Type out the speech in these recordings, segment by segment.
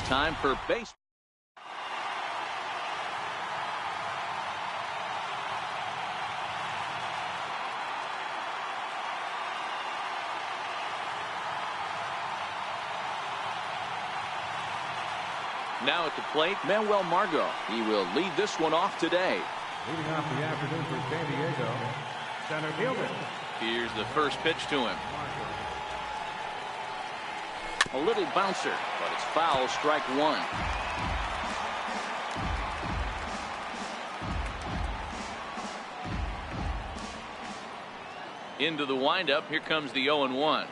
time for base. Now at the plate, Manuel Margot. He will lead this one off today. Leading off the afternoon for San Diego, center fielder. Here's the first pitch to him. A little bouncer, but it's foul, strike one. Into the windup, here comes the 0-1.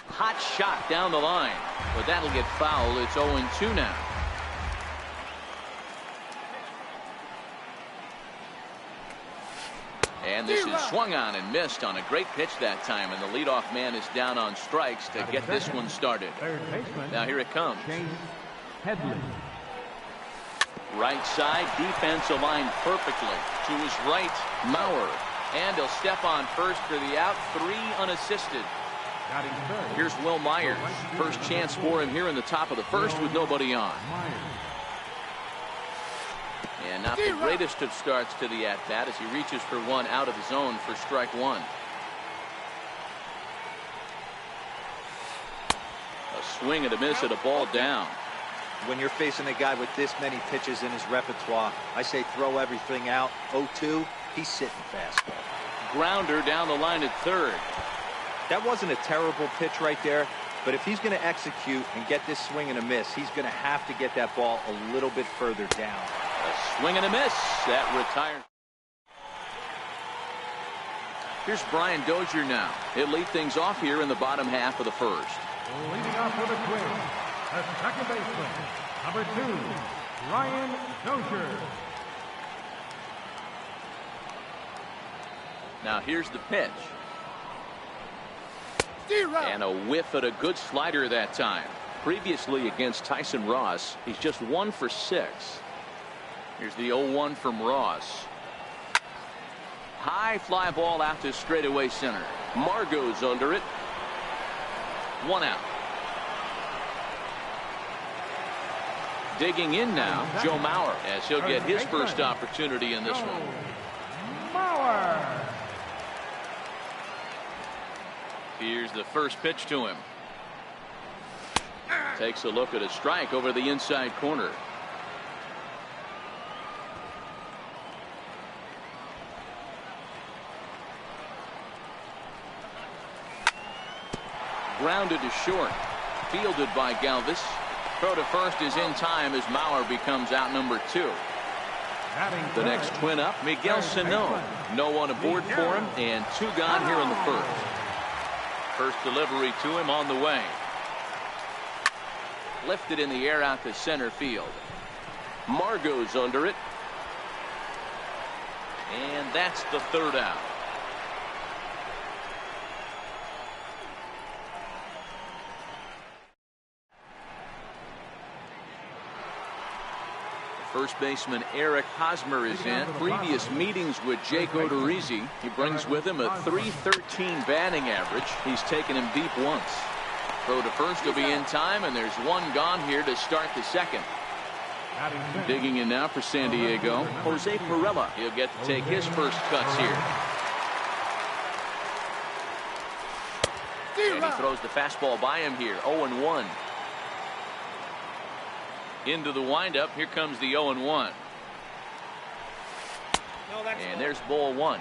Hot shot down the line, but that'll get fouled. It's 0-2 now. And this is swung on and missed on a great pitch that time, and the leadoff man is down on strikes to get this one started. Now here it comes. Right side, defense aligned perfectly. To his right, Mauer. And he'll step on first for the out, 3 unassisted. Here's Will Myers. First chance for him here in the top of the first with nobody on. And not the greatest of starts to the at-bat as he reaches for one out of the zone for strike one. A swing and a miss at a ball down. When you're facing a guy with this many pitches in his repertoire, I say throw everything out. 0-2, he's sitting fastball. Grounder down the line at third. That wasn't a terrible pitch right there, but if he's going to execute and get this swing and a miss, he's going to have to get that ball a little bit further down. A swing and a miss. That retires. Here's Brian Dozier now. He'll lead things off here in the bottom half of the first. Leading off for the Twins, the second baseman, number 2, Brian Dozier. Now here's the pitch. And a whiff at a good slider that time. Previously against Tyson Ross, he's just 1 for 6. Here's the 0-1 from Ross. High fly ball out to straightaway center. Margot's under it. 1 out. Digging in now, Joe Mauer, as he'll get his first opportunity in this one. Mauer. Here's the first pitch to him. Takes a look at a strike over the inside corner. Grounded to short. Fielded by Galvis. Throw to first is in time as Mauer becomes out number 2. The next twin up, Miguel Sano. No one aboard for him, and 2 gone here in the first. First delivery to him on the way. Lifted in the air out to center field. Margot's under it. And that's the 3rd out. First baseman Eric Hosmer is in. Previous meetings with Jake Odorizzi. He brings with him a .313 batting average. He's taken him deep once. Throw to first will be in time, and there's 1 gone here to start the second. Digging in now for San Diego, Jose Pirela. He'll get to take his first cuts here. And he throws the fastball by him here. 0-1. Into the windup. Here comes the 0-1. And there's ball 1.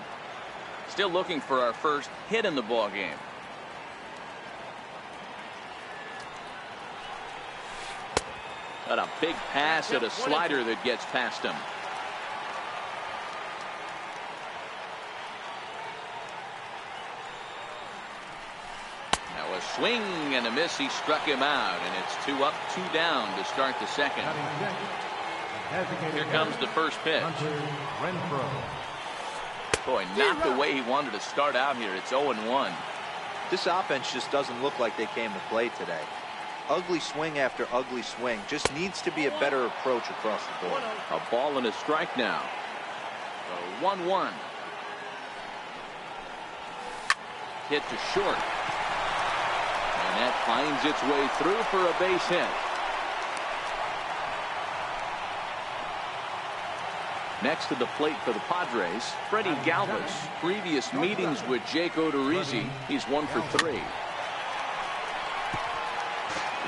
Still looking for our first hit in the ball game. Got a big pass at a slider that gets past him. Now a swing and a miss. He struck him out, and it's 2 up, 2 down to start the second. Here comes the first pitch. Boy, not the way he wanted to start out here. It's 0-1. This offense just doesn't look like they came to play today. Ugly swing after ugly swing. Just needs to be a better approach across the board. A ball and a strike now. 1-1. Hit to short. And that finds its way through for a base hit. Next to the plate for the Padres, Freddie Galvis. Previous meetings with Jake Odorizzi, he's 1 for 3.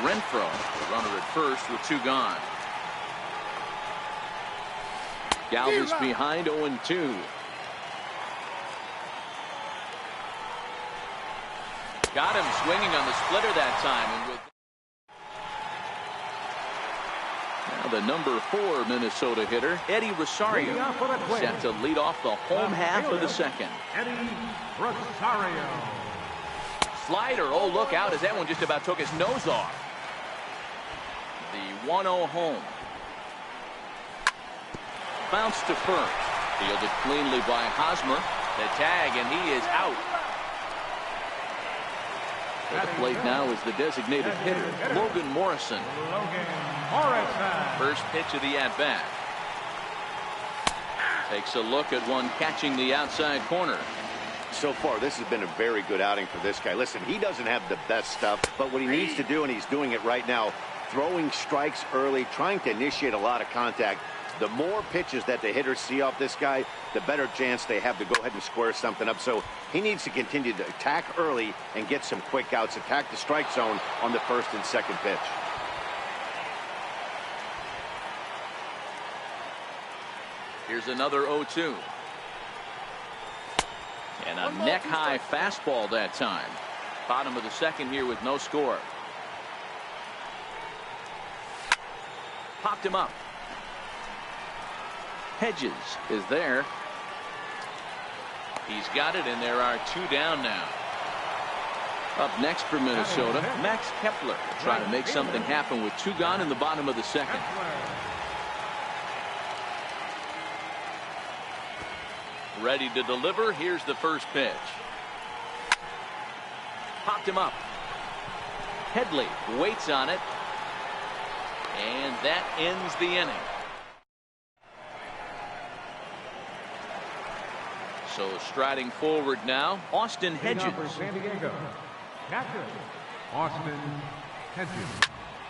Renfroe, the runner at first with 2 gone. Galvis behind 0-2. Got him swinging on the splitter that time. And with now the number 4 Minnesota hitter, Eddie Rosario, set to lead off the home half of the second. Eddie Rosario. Slider, oh look out as that one just about took his nose off. The 1-0 home. Bounce to first. Fielded cleanly by Hosmer. The tag, and he is out. At the plate now is the designated hitter, Logan Morrison. First pitch of the at-bat. Takes a look at one catching the outside corner. So far, this has been a very good outing for this guy. Listen, he doesn't have the best stuff, but what he needs to do, and he's doing it right now, throwing strikes early, trying to initiate a lot of contact. The more pitches that the hitters see off this guy, the better chance they have to go ahead and square something up. So he needs to continue to attack early and get some quick outs, attack the strike zone on the first and second pitch. Here's another 0-2. And a neck-high fastball that time. Bottom of the second here with no score. Popped him up. Hedges is there. He's got it, and there are 2 down now. Up next for Minnesota, Max Kepler trying to make something happen with 2 gone in the bottom of the second. Ready to deliver. Here's the first pitch. Popped him up. Headley waits on it. And that ends the inning. So striding forward now, Austin Hedges. San Diego, catcher, Austin Hedges.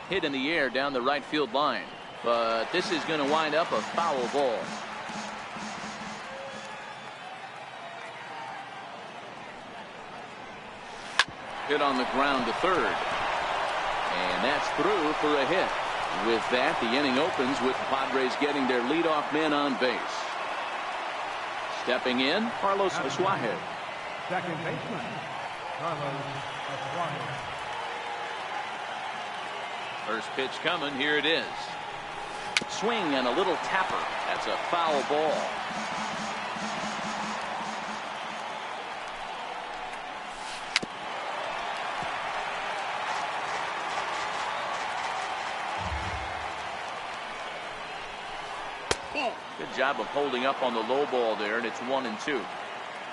Hit in the air down the right field line. But this is going to wind up a foul ball. Hit on the ground to third. And that's through for a hit. With that, the inning opens with the Padres getting their leadoff man on base. Stepping in, Carlos Suarez. Second baseman, Carlos Suarez. First pitch coming. Here it is. Swing and a little tapper. That's a foul ball. Good job of holding up on the low ball there, and it's 1-2.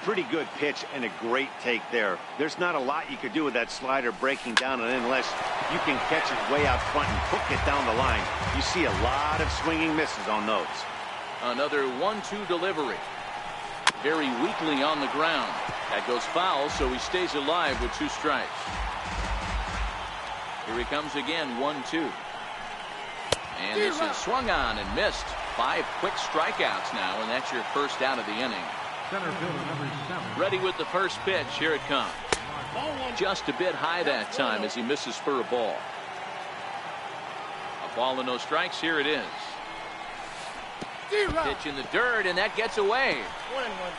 Pretty good pitch and a great take there. There's not a lot you could do with that slider breaking down, and unless you can catch it way out front and hook it down the line, you see a lot of swinging misses on those. Another 1-2 delivery. Very weakly on the ground. That goes foul, so he stays alive with 2 strikes. Here he comes again, 1-2. And this is swung on and missed. 5 quick strikeouts now, and that's your first out of the inning. Center fielder number 7. Ready with the first pitch. Here it comes. Just a bit high that time as he misses for a ball. A ball and no strikes. Here it is. Pitch in the dirt, and that gets away. 1-1.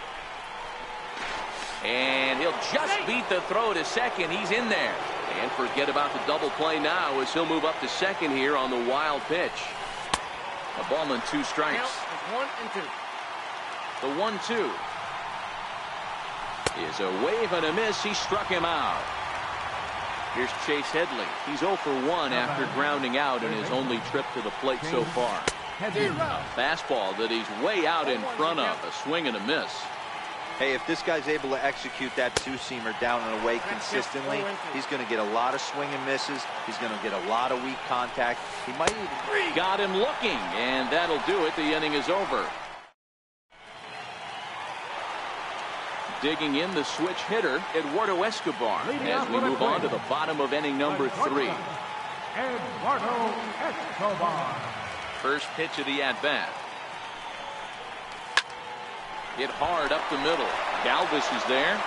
And he'll just beat the throw to second. He's in there. And forget about the double play now as he'll move up to second here on the wild pitch. A ball and 2 strikes. 1-2. The 1-2 is a wave and a miss. He struck him out. Here's Chase Headley. He's 0 for 1 after grounding out in his only trip to the plate so far. Fastball that he's way out in front of. A swing and a miss. Hey, if this guy's able to execute that 2-seamer down and away consistently, he's going to get a lot of swing and misses. He's going to get a lot of weak contact. He might even... Got him looking, and that'll do it. The inning is over. Digging in the switch hitter, Eduardo Escobar, as we move on to the bottom of inning number 3. Eduardo Escobar. First pitch of the at-bat. Hit hard up the middle. Galvis is there.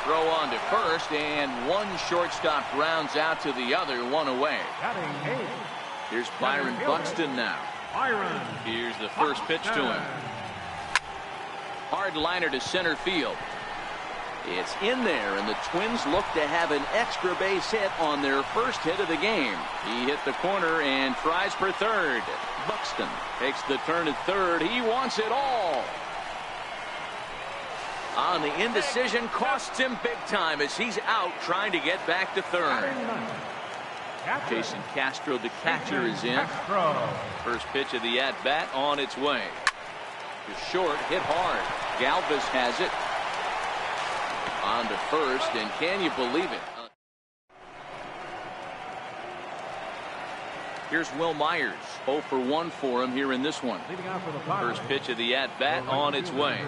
Throw on to first, and one shortstop grounds out to the other, one away. Here's Byron Buxton now. Here's the first pitch to him. Hard liner to center field. It's in there, and the Twins look to have an extra base hit on their first hit of the game. He hit the corner and tries for third. Buxton takes the turn at third. He wants it all. On the indecision, costs him big time as he's out trying to get back to third. Jason Castro, the catcher, is in. First pitch of the at-bat on its way. To short, hit hard. Galvis has it. On to first, and can you believe it? Here's Will Myers. 0 for 1 for him here in this one. First pitch of the at-bat on its way.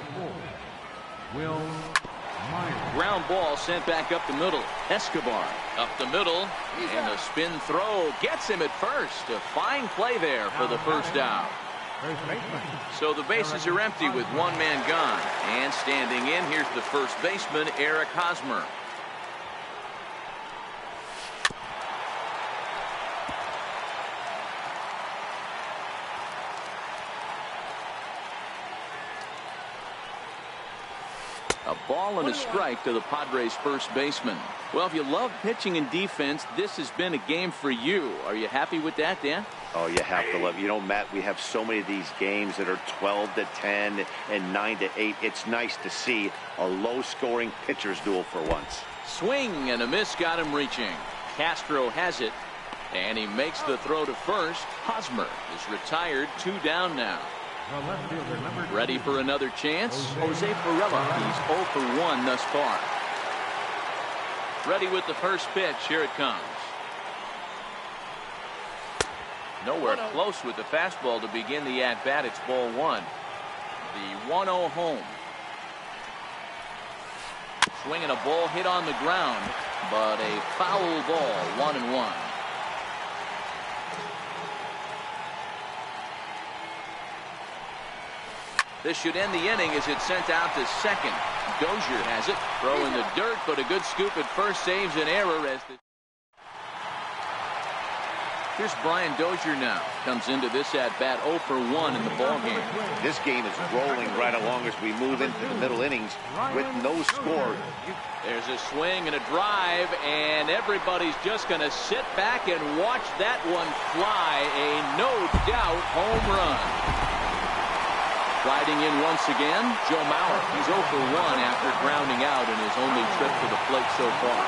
Will Myers. Ground ball sent back up the middle. Escobar up the middle, and a spin throw gets him at first. A fine play there for the first out. So the bases are empty with one man gone. And standing in, here's the first baseman, Eric Hosmer. A ball and a strike to the Padres' first baseman. Well, if you love pitching and defense, this has been a game for you. Are you happy with that, Dan? Oh, you have to love it. You know, Matt, we have so many of these games that are 12-10 and 9-8. It's nice to see a low-scoring pitcher's duel for once. Swing and a miss got him reaching. Castro has it, and he makes the throw to first. Hosmer is retired, 2 down now. Ready for another chance? Jose Ferrella. He's 0 for 1 thus far. Ready with the first pitch. Here it comes. Nowhere close with the fastball to begin the at-bat. It's ball 1. The 1-0 home. Swinging a ball hit on the ground, but a foul ball, 1-1. This should end the inning as it's sent out to second. Dozier has it. Throw in the dirt, but a good scoop at first saves an error as the... Here's Brian Dozier now. Comes into this at-bat 0 for 1 in the ballgame. This game is rolling right along as we move into the middle innings with no score. There's a swing and a drive, and everybody's just going to sit back and watch that one fly. A no-doubt home run. Riding in once again, Joe Mauer. He's 0 for 1 after grounding out in his only trip to the plate so far.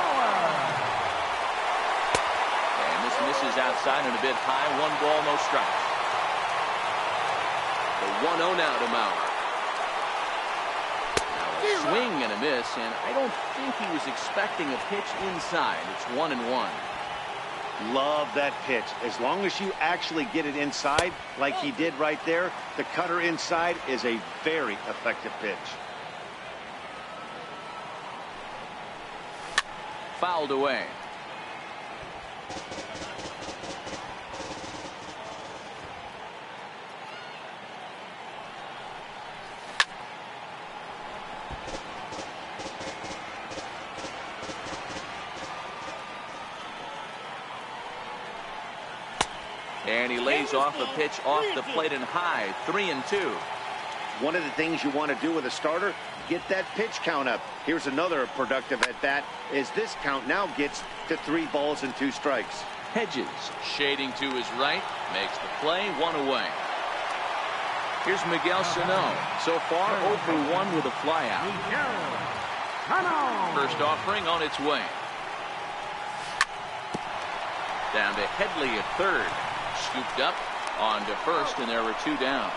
And this misses outside and a bit high. 1 ball, no strikes. The 1-0 now to Mauer. Now a swing and a miss, and I don't think he was expecting a pitch inside. It's 1-1. Love that pitch. As long as you actually get it inside, like he did right there, the cutter inside is a very effective pitch. Fouled away. And he lays off a pitch off the plate and high. 3-2. One of the things you want to do with a starter, get that pitch count up. Here's another productive at bat as this count now gets to 3 balls and 2 strikes. Hedges shading to his right, makes the play, 1 away. Here's Miguel Sano. So far 0 for 1 with a flyout. First offering on its way. Down to Headley at third. Scooped up on to first, and there were 2 down.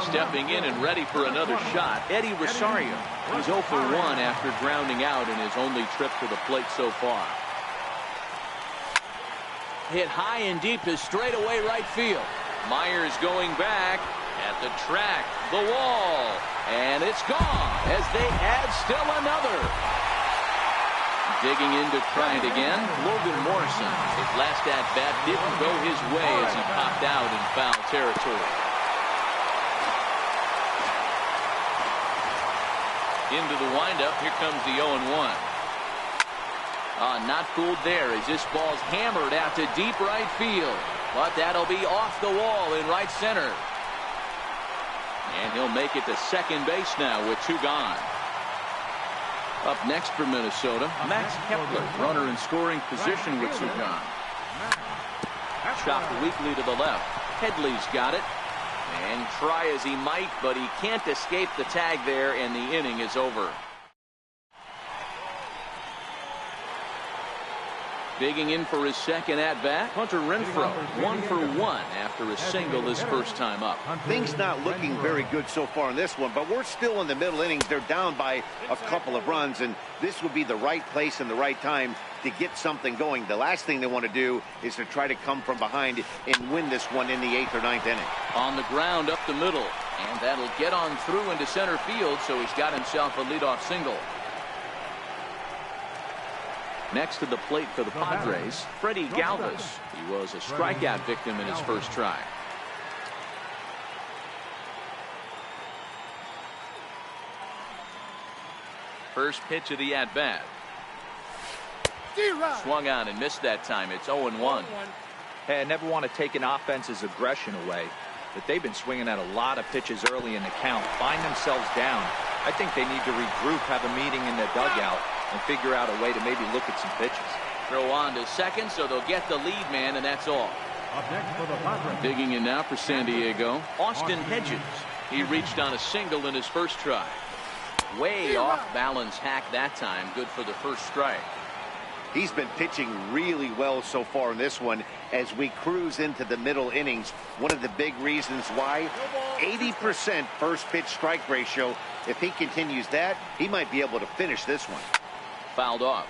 Stepping in and ready for another shot, Eddie Rosario. He's 0 for 1 after grounding out in his only trip to the plate so far. Hit high and deep to straightaway right field. Myers going back, At the track, the wall, and it's gone as they add still another. Digging in to try it again, Logan Morrison. His last at-bat didn't go his way as he popped out in foul territory. Into the windup, here comes the 0-1. Not fooled there as this ball's hammered out to deep right field. But that'll be off the wall in right center. And he'll make it to second base now with 2 gone. Up next for Minnesota, Max Kepler, runner in scoring position with 2 gone. Chopped weakly to the left. Headley's got it. And try as he might, but he can't escape the tag there, and the inning is over. Digging in for his second at-bat, Hunter Renfroe, 1 for 1 after a single his first time up. Things not looking very good so far in this one, but we're still in the middle innings. They're down by a couple of runs, and this would be the right place and the right time to get something going. The last thing they want to do is to try to come from behind and win this one in the 8th or 9th inning. On the ground up the middle, and that'll get on through into center field, so he's got himself a leadoff single. Next to the plate for the Padres, Freddie Galvis. He was a strikeout victim in his first try. First pitch of the at-bat. Swung on and missed that time. It's 0-1. Hey, I never want to take an offense's aggression away, but they've been swinging at a lot of pitches early in the count. Find themselves down. I think they need to regroup, have a meeting in the dugout, and figure out a way to maybe look at some pitches. Throw on to second, so they'll get the lead man, and that's all. Up next for the Padres. Digging in now for San Diego, Austin Hedges. He reached on a single in his first try. Way off balance hack that time. Good for the first strike. He's been pitching really well so far in this one as we cruise into the middle innings. One of the big reasons why, 80% first pitch strike ratio. If he continues that, he might be able to finish this one. Fouled off.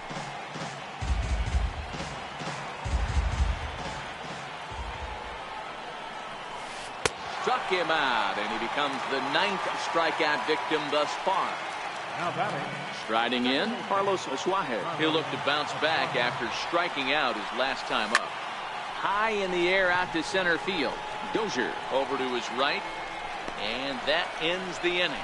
Struck him out, and he becomes the 9th strikeout victim thus far. Now batting. Striding in, Carlos Suarez. He'll look to bounce back after striking out his last time up. High in the air out to center field. Dozier over to his right, and that ends the inning.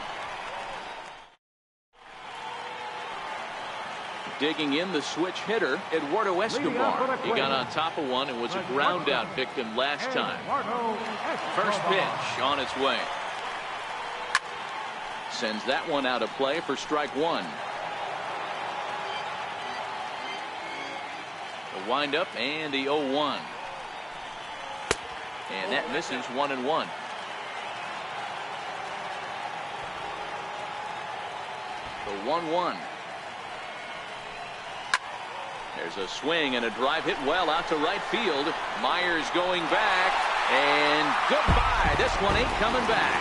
Digging in, the switch hitter, Eduardo Escobar. He got on top of one and was a ground out victim last time. First pitch on its way. Sends that one out of play for strike 1. The windup and the 0-1. And that misses 1-1. The 1-1. There's a swing and a drive hit well out to right field. Myers going back, and goodbye. This one ain't coming back.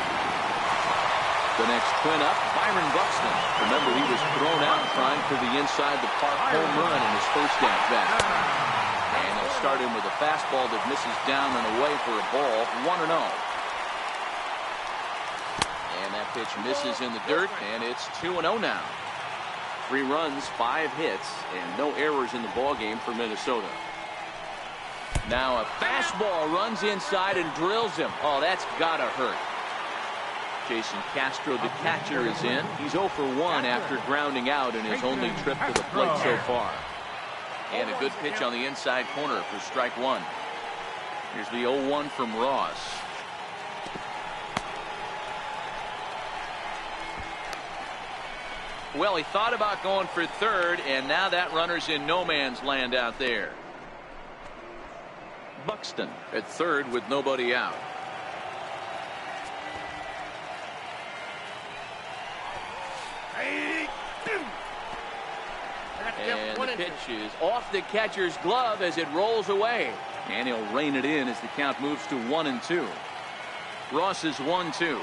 The next twin up, Byron Buxton. Remember, he was thrown out trying for the inside the park home run in his first at-bat. And they'll start him with a fastball that misses down and away for a ball, 1-0. And that pitch misses in the dirt, and it's 2-0 now. 3 runs, 5 hits, and no errors in the ballgame for Minnesota. Now a fastball runs inside and drills him. Oh, that's gotta hurt. Jason Castro, the catcher, is in. He's 0 for 1 after grounding out in his only trip to the plate so far. And a good pitch on the inside corner for strike 1. Here's the 0-1 from Ross. Well, he thought about going for third, and now that runner's in no man's land out there. Buxton at third with nobody out. And the pitch is off the catcher's glove as it rolls away. And he'll rein it in as the count moves to 1-2. Ross is 1-2.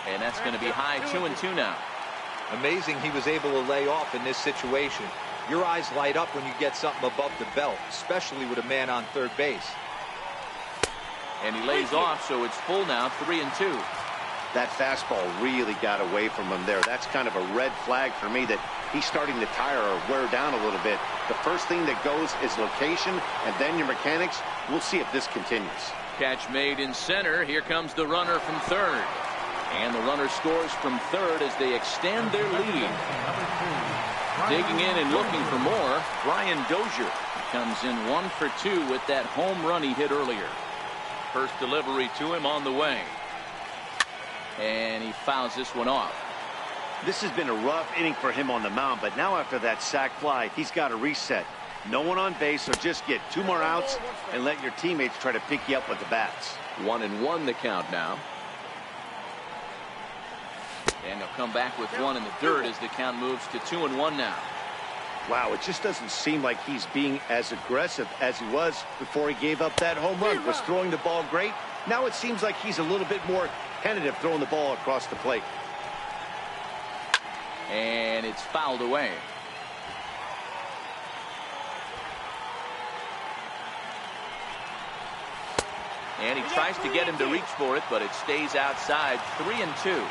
And that's going to be high 2-2 now. Amazing he was able to lay off in this situation. Your eyes light up when you get something above the belt, especially with a man on third base. And he lays off, so it's full now, 3-2. That fastball really got away from him there. That's kind of a red flag for me that he's starting to tire or wear down a little bit. The first thing that goes is location, and then your mechanics. We'll see if this continues. Catch made in center. Here comes the runner from third. And the runner scores from third as they extend their lead. Digging in and looking for more, Brian Dozier comes in 1 for 2 with that home run he hit earlier. First delivery to him on the way. And he fouls this one off. This has been a rough inning for him on the mound, but now after that sac fly, he's got to reset. No one on base, so just get 2 more outs and let your teammates try to pick you up with the bats. 1-1 the count now. And they'll come back with 1 in the dirt as the count moves to 2-1 now. Wow, it just doesn't seem like he's being as aggressive as he was before he gave up that home run. Was throwing the ball great. Now it seems like he's a little bit more tentative throwing the ball across the plate. And it's fouled away. And he tries to get him to reach for it, but it stays outside. 3-2.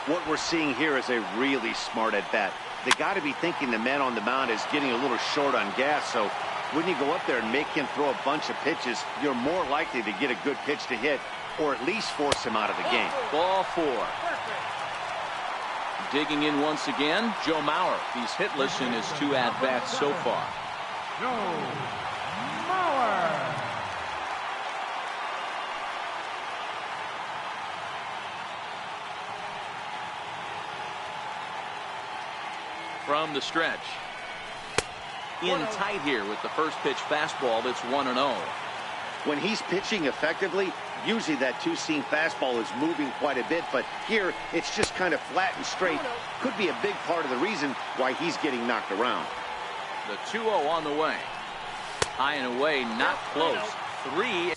What we're seeing here is a really smart at-bat. They got to be thinking the man on the mound is getting a little short on gas, so when you go up there and make him throw a bunch of pitches, you're more likely to get a good pitch to hit or at least force him out of the game. Ball 4. Digging in once again, Joe Mauer. He's hitless in his 2 at-bats so far. Joe Mauer. From the stretch. In tight here with the first pitch fastball that's 1-0. When he's pitching effectively, usually that 2-seam fastball is moving quite a bit, but here it's just kind of flat and straight. Could be a big part of the reason why he's getting knocked around. The 2-0 on the way. High and away, not close. 3.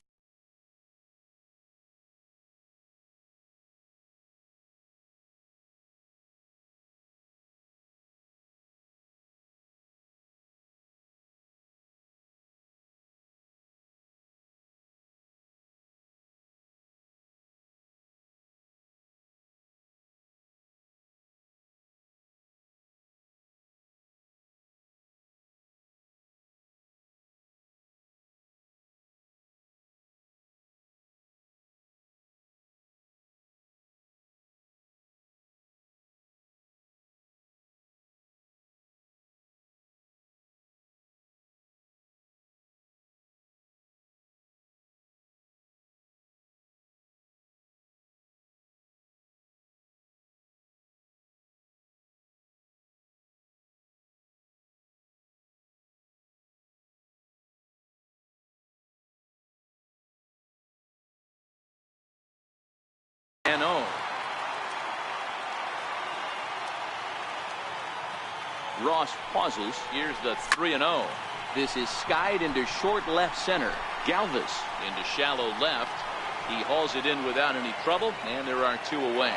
Ross pauses. Here's the 3-0. This is skied into short left center. Galvis into shallow left. He hauls it in without any trouble, and there are 2 away.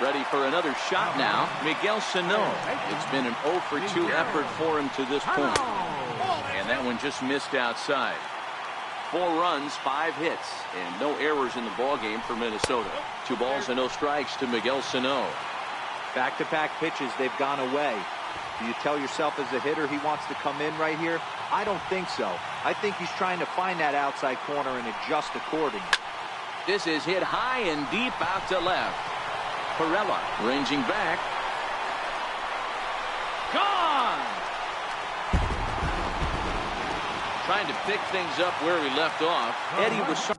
Ready for another shot now, Miguel Sano. It's been an 0 for 2 effort for him to this point. And that one just missed outside. 4 runs, 5 hits, and no errors in the ballgame for Minnesota. 2 balls and no strikes to Miguel Sano. Back-to-back pitches, they've gone away. Do you tell yourself as a hitter he wants to come in right here? I don't think so. I think he's trying to find that outside corner and adjust accordingly. This is hit high and deep out to left. Perella ranging back. Gone! Trying to pick things up where he left off. Eddie was...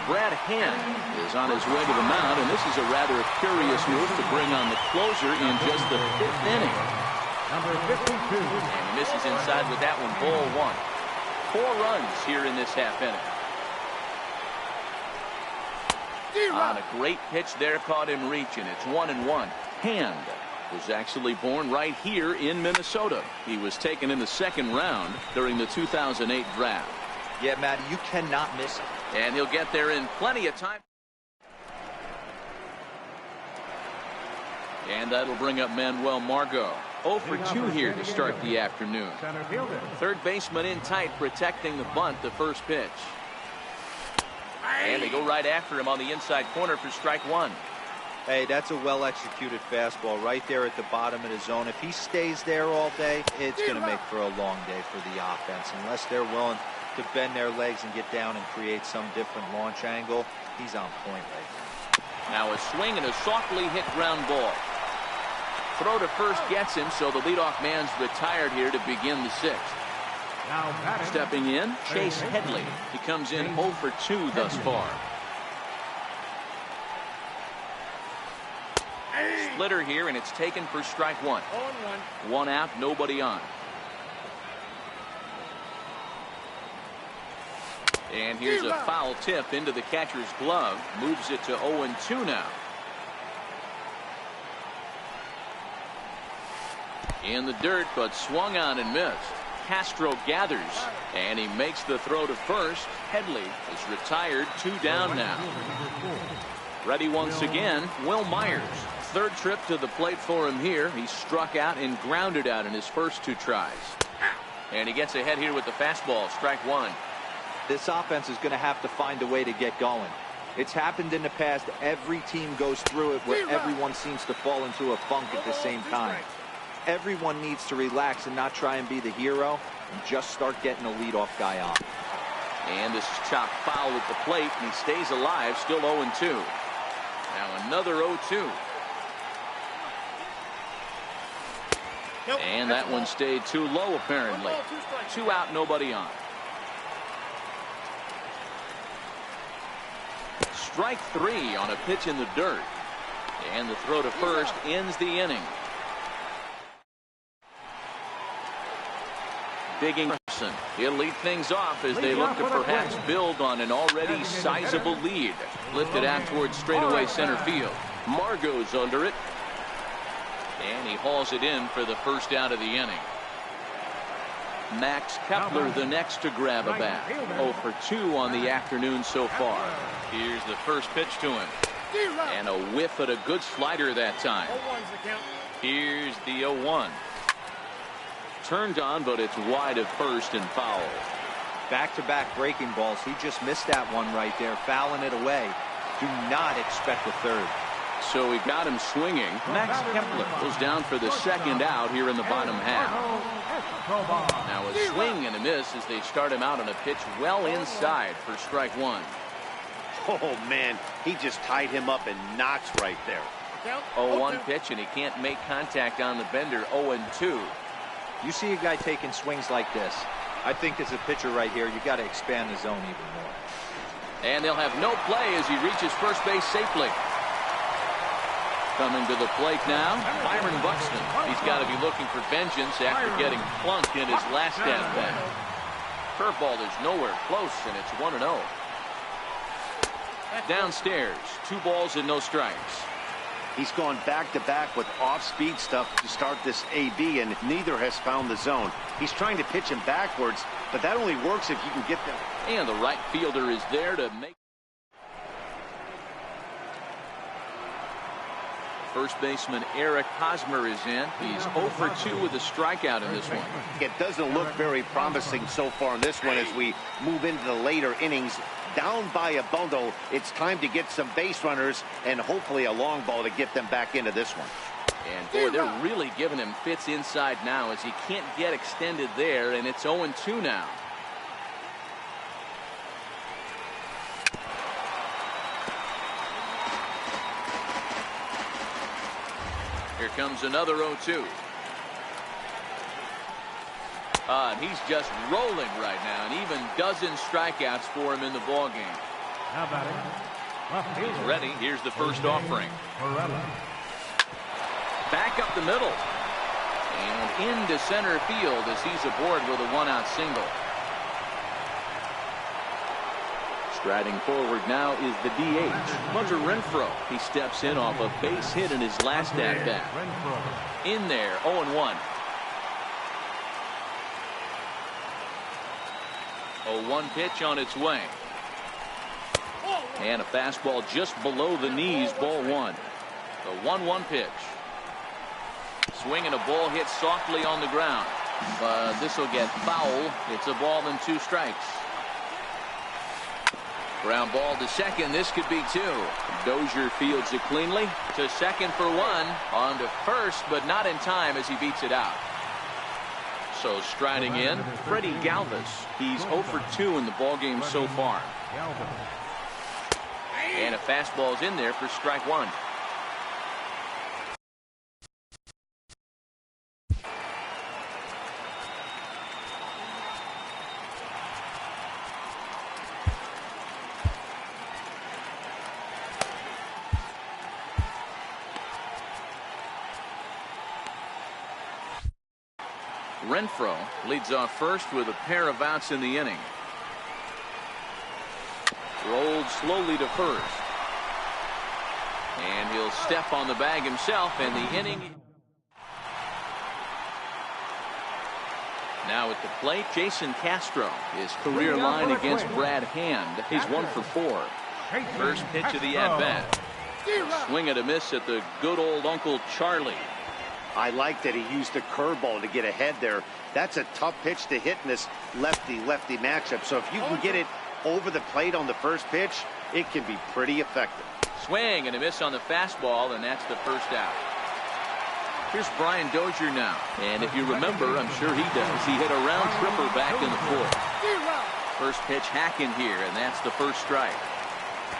Brad Hand is on his way to the mound, and this is a rather curious move to bring on the closer in just the 5th inning. Number 52. And he misses inside with that one, ball 1. 4 runs here in this half inning. On a great pitch there, caught him reaching. It's 1-1. Hand was actually born right here in Minnesota. He was taken in the 2nd round during the 2008 draft. Yeah, Matty, you cannot miss it. And he'll get there in plenty of time. And that'll bring up Manuel Margot. 0 for 2 here to start the afternoon. Third baseman in tight, protecting the bunt, the first pitch. And they go right after him on the inside corner for strike one. Hey, that's a well-executed fastball right there at the bottom of the zone. If he stays there all day, it's going to make for a long day for the offense. Unless they're willing to bend their legs and get down and create some different launch angle, he's on point right now. Now a swing and a softly hit ground ball. Throw to first gets him, so the leadoff man's retired here to begin the sixth. Stepping in, Chase Headley. He comes in 0 for 2 thus far. Splitter here, and it's taken for strike one. 1 out, nobody on. And here's a foul tip into the catcher's glove. Moves it to 0-2 now. In the dirt, but swung on and missed. Castro gathers, and he makes the throw to first. Headley is retired, 2 down now. Ready once again, Will Myers. Third trip to the plate for him here. He struck out and grounded out in his first 2 tries. And he gets ahead here with the fastball, strike one. This offense is going to have to find a way to get going. It's happened in the past. Every team goes through it where everyone seems to fall into a funk at the same time. Everyone needs to relax and not try and be the hero and just start getting a leadoff guy on. And this is chopped foul at the plate, and he stays alive, still 0-2. Now another 0-2. And that one stayed too low, apparently. 2 out, nobody on. Strike 3 on a pitch in the dirt. And the throw to first ends the inning. Digging, he'll lead things off as they look to perhaps build on an already sizable lead. Lifted out towards straightaway center field. Margot's under it. And he hauls it in for the first out of the inning. Max Kepler the next to grab a bat. 0 for 2 on the afternoon so far. Here's the first pitch to him. And a whiff at a good slider that time. Here's the 0-1. Turned on, but it's wide of first and foul. Back-to-back breaking balls. He just missed that one right there, fouling it away. Do not expect a third. So he got him swinging. Max Kepler goes down for the second out here in the bottom half. Now a swing and a miss as they start him out on a pitch well inside for strike one. Oh, man, he just tied him up in knots right there. 0-1 pitch, and he can't make contact on the bender. 0-2. You see a guy taking swings like this. I think as a pitcher right here, you got to expand the zone even more. And they'll have no play as he reaches first base safely. Coming to the plate now, Byron Buxton. He's got to be looking for vengeance after getting plunked in his last at-bat. Curveball is nowhere close, and it's 1-0. Downstairs, 2 balls and no strikes. He's gone back-to-back with off-speed stuff to start this AB, and neither has found the zone. He's trying to pitch him backwards, but that only works if you can get them. And the right fielder is there to make. First baseman Eric Hosmer is in. He's 0 for 2 with a strikeout in this one. It doesn't look very promising so far in this one as we move into the later innings. Down by a bundle, it's time to get some base runners and hopefully a long ball to get them back into this one. And boy, they're really giving him fits inside now as he can't get extended there, and it's 0-2 now. Here comes another 0-2. And he's just rolling right now, and even dozen strikeouts for him in the ballgame. He's ready. Here's the first offering. Back up the middle. And into center field as he's aboard with a 1-out single. Striding forward now is the DH, Hunter Renfroe. He steps in off a base hit in his last at-bat. In there, 0-1. 0-1 pitch on its way. And a fastball just below the knees, ball one. The 1-1 pitch. Swing and a ball hit softly on the ground. But this will get foul. It's a ball and 2 strikes. Ground ball to second. This could be 2. Dozier fields it cleanly. To second for 1. On to first, but not in time as he beats it out. So striding in, Freddie Galvis. He's 0 for 2 in the ballgame so far. And a fastball's in there for strike 1. Renfroe leads off first with a pair of outs in the inning. Rolled slowly to first. And he'll step on the bag himself, and the inning. Now at the plate, Jason Castro. His career line against Brad Hand. He's 1 for 4. First pitch of the at-bat. Swing and a miss at the good old Uncle Charlie. I like that he used the curveball to get ahead there. That's a tough pitch to hit in this lefty-lefty matchup. So if you can get it over the plate on the first pitch, it can be pretty effective. Swing and a miss on the fastball, and that's the first out. Here's Brian Dozier now. And if you remember, I'm sure he does, he hit a round tripper back in the 4th. First pitch hacking here, and that's the first strike.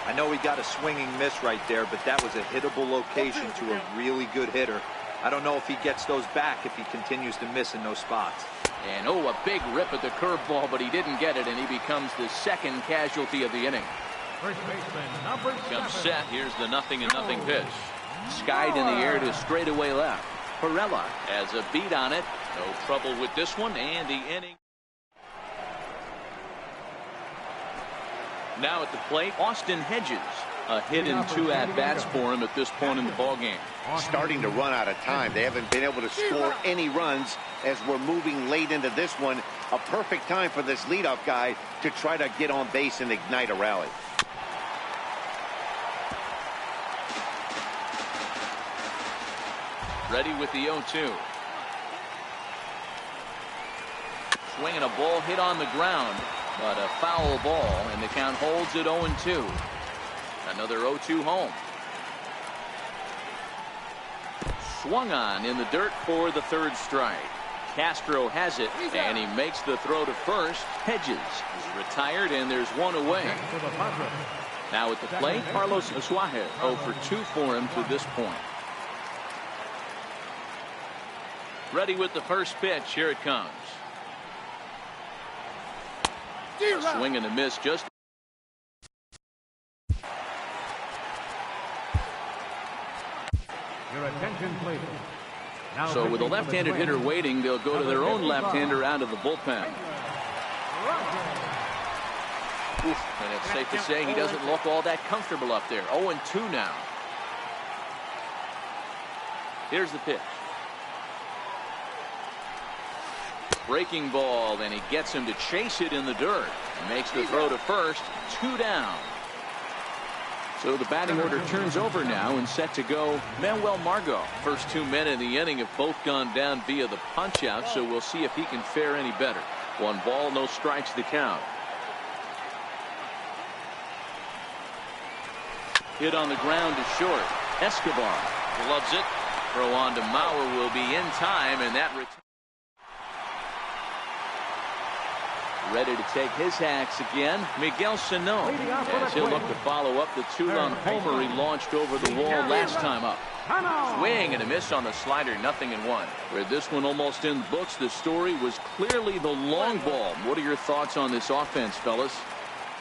I know he got a swinging miss right there, but that was a hittable location to a really good hitter. I don't know if he gets those back if he continues to miss in those spots. And a big rip at the curveball, but he didn't get it, and he becomes the second casualty of the inning. First baseman, number 7. Comes set. Here's the 0-0 pitch. Skied in the air to straightaway left. Perella has a beat on it. No trouble with this one, and the inning. Now at the plate, Austin Hedges. A hit in 2 at-bats for him at this point in the ballgame. Starting to run out of time. They haven't been able to score any runs as we're moving late into this one. A perfect time for this leadoff guy to try to get on base and ignite a rally. Ready with the 0-2. Swinging a ball hit on the ground, but a foul ball, and the count holds at 0-2. Another 0-2 home. Swung on in the dirt for the 3rd strike. Castro has it, and he makes the throw to first. Hedges is retired, and there's 1 away. Now at the plate, Carlos Suarez 0 for 2 for him to this point. Ready with the first pitch. Here it comes. A swing and a miss just. Your attention, please. So with a left-handed hitter waiting, they'll go to their own left-hander out of the bullpen. And it's safe to say he doesn't look all that comfortable up there. 0-2 now. Here's the pitch. Breaking ball, and he gets him to chase it in the dirt. He makes the throw to first. 2 down. So the batting order turns over now and set to go Manuel Margot. First 2 men in the inning have both gone down via the punch out, so we'll see if he can fare any better. 1 ball, no strikes to count. Hit on the ground to short. Escobar gloves it. Throw on to Mauer will be in time, and that ready to take his hacks again. Miguel Sano, as he'll look to follow up the 2-run homer he launched over the wall last time up. Swing and a miss on the slider, 0-1. With this one almost in the books, the story was clearly the long ball. What are your thoughts on this offense, fellas?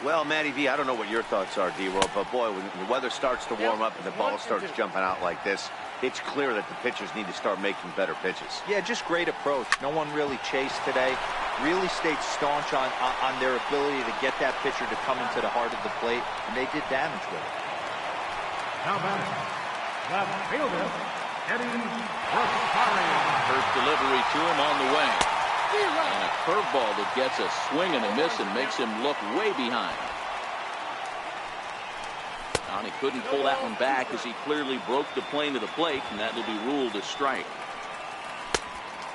Well, Matty V, I don't know what your thoughts are, D-Roll, but boy, when the weather starts to warm up and the ball starts jumping out like this, it's clear that the pitchers need to start making better pitches. Yeah, just great approach. No one really chased today. Really stayed staunch on their ability to get that pitcher to come into the heart of the plate, and they did damage with it. Now batting, left fielder, Eddie Rosario. First delivery to him on the way. And a curveball that gets a swing and a miss and makes him look way behind. And he couldn't pull that one back as he clearly broke the plane to the plate, and that will be ruled a strike.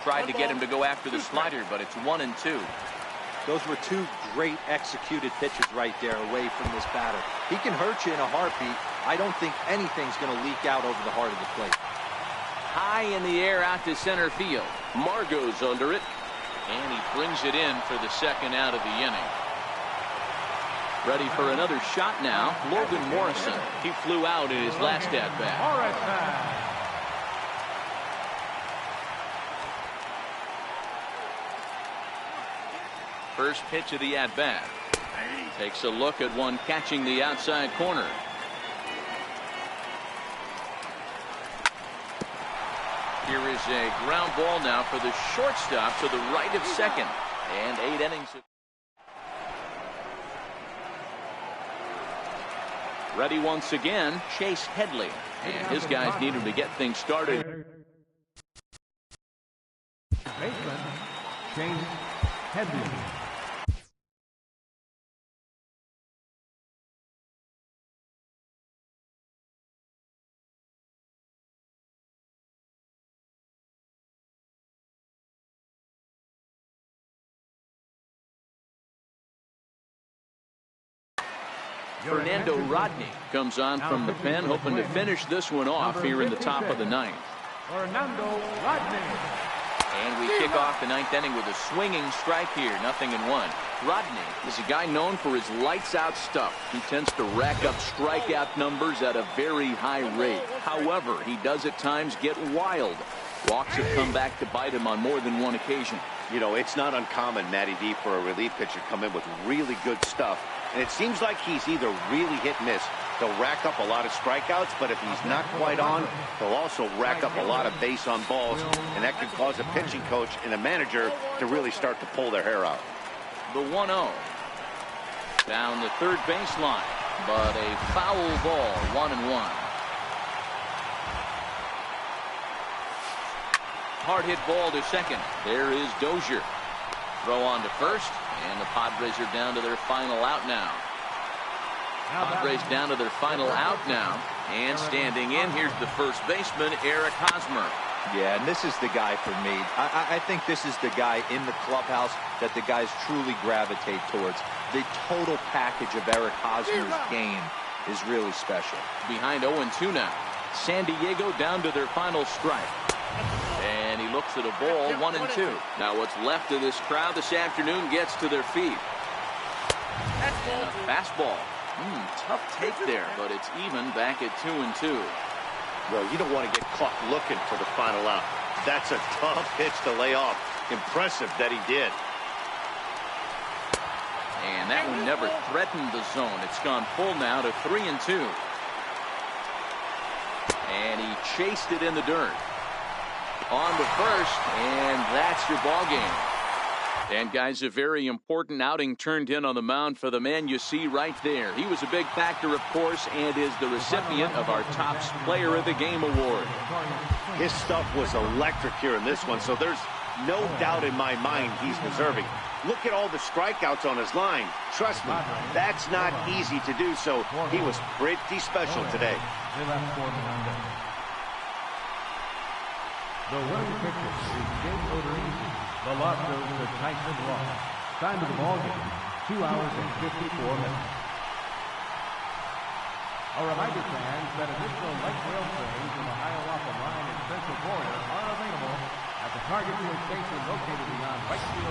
tried to get him to go after the slider, but it's 1-2. Those were two great executed pitches right there away from this batter. He can hurt you in a heartbeat. I don't think anything's going to leak out over the heart of the plate. High in the air out to center field. Margot's under it, and he brings it in for the second out of the inning. Ready for another shot now, Logan Morrison. He flew out in his last at-bat. First pitch of the at-bat. Takes a look at one catching the outside corner. Here is a ground ball now for the shortstop to the right of second. And 8 innings. Ready once again, Chase Headley. And his guys need him to get things started. Baseman, Chase Headley. Fernando Rodney comes on from the pen, hoping to finish this one off here in the top of the ninth. Fernando Rodney. And we kick off the ninth inning with a swinging strike here, 0-1. Rodney is a guy known for his lights-out stuff. He tends to rack up strikeout numbers at a very high rate. However, he does at times get wild. Walks have come back to bite him on more than one occasion. You know, it's not uncommon, Matty D, for a relief pitcher to come in with really good stuff. And it seems like he's either really hit and miss. He'll rack up a lot of strikeouts, but if he's not quite on, he'll also rack up a lot of base on balls, and that can cause a pitching coach and a manager to really start to pull their hair out. The 1-0. Down the third baseline, but a foul ball, 1-1. Hard hit ball to second. There is Dozier. Throw on to first, and the Padres are down to their final out now. Padres down to their final out now, and standing in, here's the first baseman, Eric Hosmer. Yeah, and this is the guy for me. I think this is the guy in the clubhouse that the guys truly gravitate towards. The total package of Eric Hosmer's game is really special. Behind 0-2 now. San Diego down to their final strike. And he looks at a ball, 1-2. Now what's left of this crowd this afternoon gets to their feet. And a fastball. Tough take there, but it's even back at 2-2. Well, you don't want to get caught looking for the final out. That's a tough pitch to lay off. Impressive that he did. And that one never threatened the zone. It's gone full now to 3-2. And he chased it in the dirt. On to first, and that's your ball game. And guys, a very important outing turned in on the mound for the man you see right there. He was a big factor, of course, and is the recipient of our Topps Player of the Game award. His stuff was electric here in this one, so there's no doubt in my mind he's deserving. Look at all the strikeouts on his line. Trust me, that's not easy to do, so he was pretty special today. The winning pitcher is Jake Odorizzi. The loss goes to Tyson Ross. Time of the ball game, 2 hours and 54 minutes. A reminder, fans, that additional light rail trains from the Hiawatha Line and Central Corridor are available at the Target Field station located beyond Whitefield